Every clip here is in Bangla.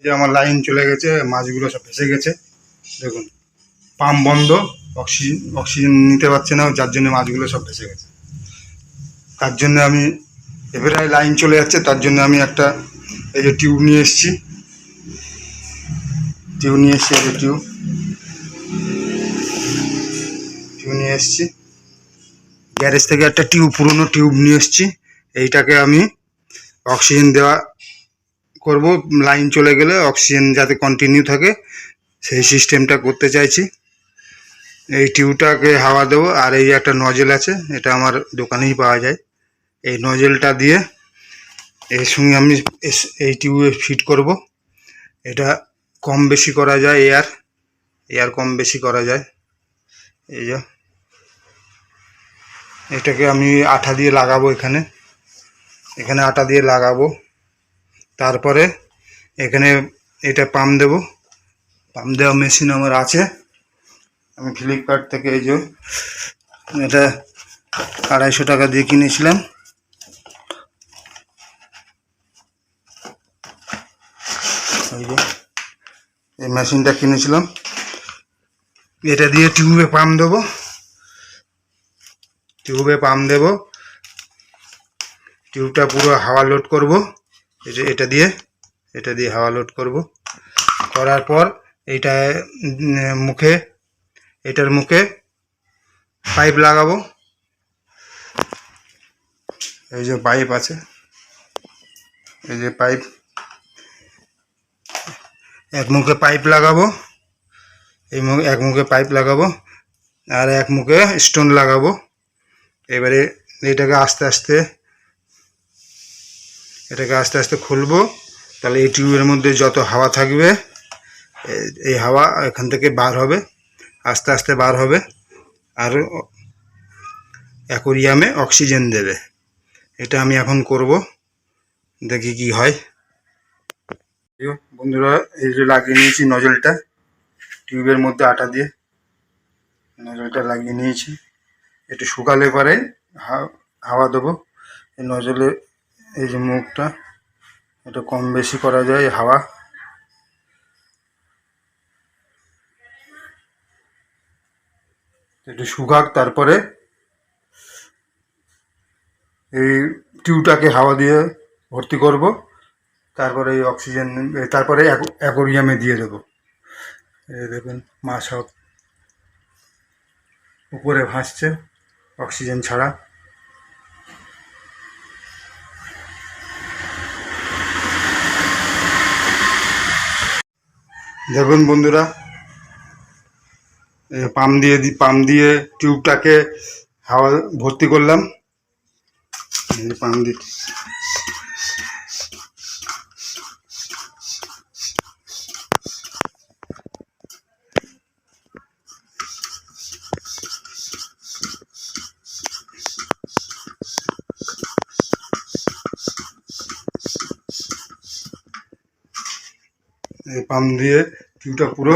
যে আমার লাইন চলে গেছে, মাছগুলো সব ভেসে গেছে। দেখুন পাম্প বন্ধ, অক্সিজেন নিতে পারছে না, যার জন্য মাছগুলো সব ভেসে গেছে। তার জন্য আমি এবারে লাইন চলে যাচ্ছে, তার জন্য আমি একটা এই যে টিউব নিয়ে এসেছি, এই যে টিউব নিয়ে এসেছি গ্যারেজ থেকে, একটা পুরনো টিউব নিয়ে এসেছি। এইটাকে আমি অক্সিজেন দেওয়া করব, লাইন চলে গেলে অক্সিজেন যাতে কন্টিনিউ থাকে সেই সিস্টেমটা করতে চাইছি। এই টিউবটাকে হাওয়া দেবো, আর এই একটা নজেল আছে, এটা আমার দোকানেই পাওয়া যায়। এই নজেলটা দিয়ে এর সঙ্গে আমি এই টিউবে ফিট করব। এটা কম বেশি করা যায়, এয়ার কম বেশি করা যায়। এই যে এটাকে আমি আঠা দিয়ে লাগাবো, এখানে আঠা দিয়ে লাগাবো। তারপরে এখানে এটা পাম্প দেবো। পাম্প দেওয়া মেশিন আমার আছে, আমি ফ্লিপকার্ট থেকে এই যে এটা 250 টাকা দিয়ে কিনেছিলাম। এই মেশিনটা কিনেছিলাম, এটা দিয়ে টিউবে পাম্প দেবো। টিউবটা পুরো হাওয়া লোড করব, এটা দিয়ে হাওয়া লোড করব। করার পর এটার মুখে পাইপ লাগাবো। এই যে পাইপ আছে, এই যে পাইপ, এক মুখে পাইপ লাগাবো, এক মুখে পাইপ লাগাবো, আর এক মুখে স্টোন লাগাবো। এবারে এটাকে আস্তে আস্তে খুলবো, তাহলে এই টিউবের মধ্যে যত হাওয়া থাকবে এই হাওয়া এখান থেকে বার হবে, আস্তে আস্তে বার হবে, আর অ্যাকোরিয়ামে অক্সিজেন দেবে। এটা আমি এখন করব, দেখি কি হয়। বন্ধুরা, এই যে লাগিয়ে নিয়েছি নজলটা, টিউবের মধ্যে আটা দিয়ে নজলটা লাগিয়ে নিয়েছি। একটু শুকালে পরে হাওয়া দেবো। এই নজলে এই যে মুখটা, এটা কম বেশি করা যায় হাওয়া। একটু শুকাক, তারপরে এই টিউবটাকে হাওয়া দিয়ে ভর্তি করব, তারপরে এই অক্সিজেন, তারপরে অ্যাকোরিয়ামে দিয়ে দেবো। এই দেখুন মাছ সব উপরে ভাসছে অক্সিজেন ছাড়া। দেখুন বন্ধুরা, পাম্প দিয়ে টিউবটাকে হাওয়া ভর্তি করলাম। পাম্প দিয়ে টিউবটা পুরো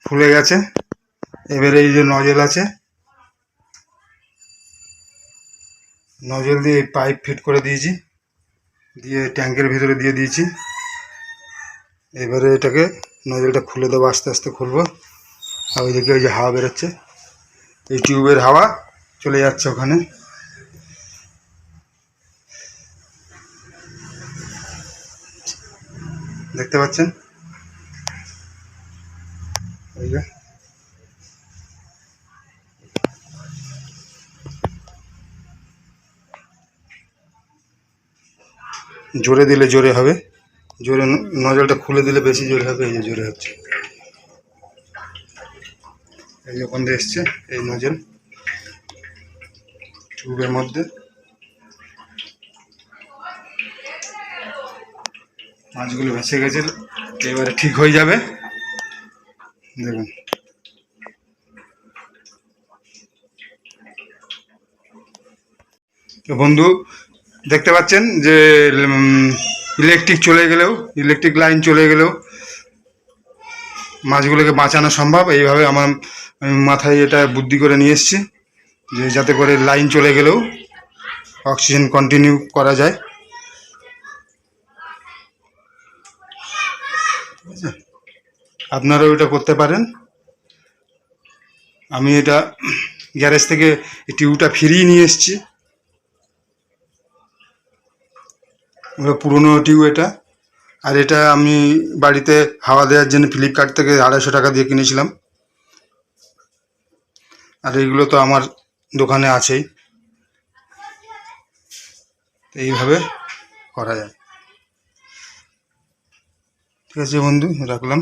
ফুলে গেছে। এবারে এই যে নজল আছে, নজল দিয়ে পাইপ ফিট করে দিয়েছি, দিয়ে ট্যাঙ্কের ভিতরে দিয়ে দিয়েছি। এবারে এটাকে নজলটা খুলে দেবো, আস্তে আস্তে খুলবো। আর ওইদিকে ওই যে হাওয়া বেরোচ্ছে, এই টিউবের হাওয়া চলে যাচ্ছে ওখানে। দেখতে পাচ্ছেন, এই যে জোরে দিলে জোরে হবে, জোরে নজলটা খুলে দিলে বেশি জোরে হবে। এই যে জোরে হচ্ছে, এই যে ওখান থেকে এসছে এই নজল টিউবের মধ্যে। মাছগুলো ভেসে গেছে, এবারে ঠিক হয়ে যাবে। দেখুন তো বন্ধু, দেখতে পাচ্ছেন যে ইলেকট্রিক লাইন চলে গেলেও মাছগুলোকে বাঁচানো সম্ভব। এইভাবে আমার মাথায় এটা বুদ্ধি করে নিয়ে এসেছি, যে যাতে করে লাইন চলে গেলেও অক্সিজেন কন্টিনিউ করা যায়। ঠিক আছে, আপনারাও এটা করতে পারেন। আমি এটা গ্যারেজ থেকে এই টিউবটা ফিরিয়ে নিয়ে এসেছি, পুরনো টিউব এটা। আর এটা আমি বাড়িতে হাওয়া দেওয়ার জন্য ফ্লিপকার্ট থেকে 250 টাকা দিয়ে কিনেছিলাম। আর এইগুলো তো আমার দোকানে আছেই, এইভাবে করা যায়। ঠিক আছে বন্ধু, রাখলাম।